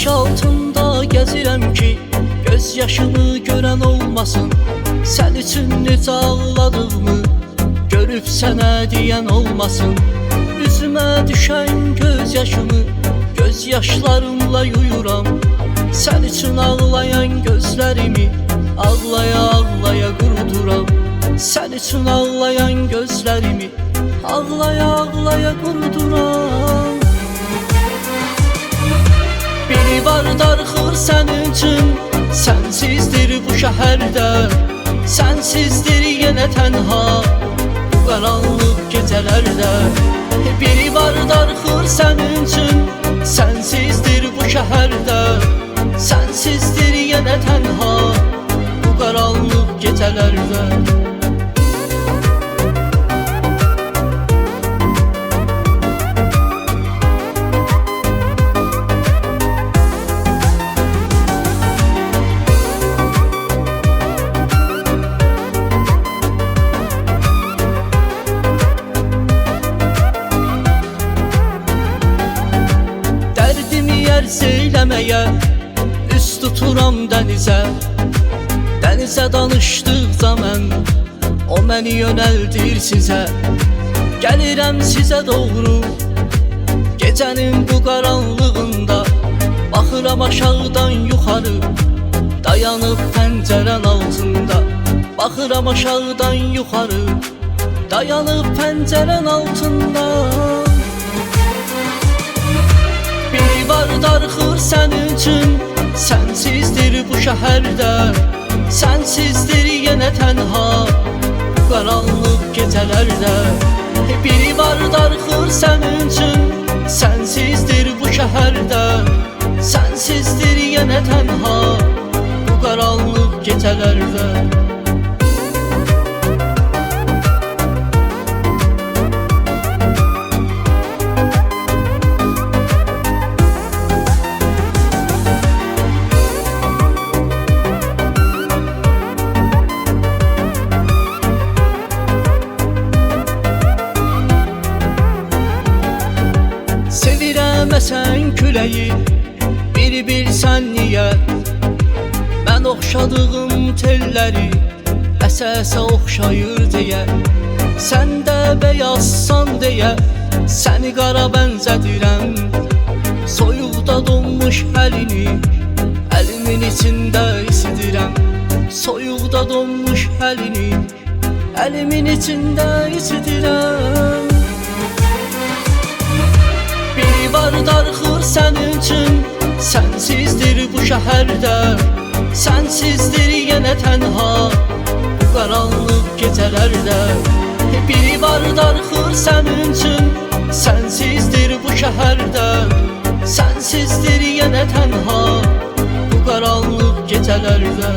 Güneş altında gəzirəm ki, göz yaşımı görən olmasın. Sən üçün necə ağladığımı görüb sənə deyən olmasın. Üzümə düşən göz yaşımı göz yaşlarımla yuyuram. Sən üçün ağlayan gözlərimi ağlaya ağlaya quruduram. Sən üçün ağlayan gözlərimi ağlaya ağlaya quruduram. Biri var darıxır sənin üçün, sənsizdir bu şəhərdə. Sənsizdir yenə tənha bu qaranlıq gecələrdə. Biri var darıxır sənin üçün, sənsizdir bu şəhərdə. Sənsizdir yenə tənha bu qaranlıq gecələrdə. Söyləməyə üst tuturam dənizə. Dənizə danışdıqca mən o məni yönəldir sizə. Gəlirəm sizə doğru gecənin bu qaranlığında. Baxıram aşağıdan yuxarı dayanıb pəncərən altında. Baxıram aşağıdan yuxarı dayanıb pəncərən altında. Darıxır sənin üçün, sənsizdir bu şəhərdə. Sənsizdir yenə tənha bu qaranlıq gecələrdə. Biri var darıxır sənin üçün, sənsizdir bu şəhərdə. Sənsizdir yenə tənha bu qaranlıq gecələrdə. Sən küləyi bir bilsən niyə? Mən oxşadığım telləri əsəsə oxşayır deyə. Sən də beyazsan deyə səni qara bənzədirəm. Soyuqda donmuş əlini əlimin içində isidirəm. Soyuqda donmuş əlini əlimin içində isidirəm. Var darıxır sənin üçün, sənsizdir bu şəhərdə. Sənsizdir yenə tənha bu qaranlıq gecələrdə. Biri var darıxır sənin üçün, sənsizdir bu şəhərdə. Sənsizdir yenə tənha bu qaranlıq gecələrdə.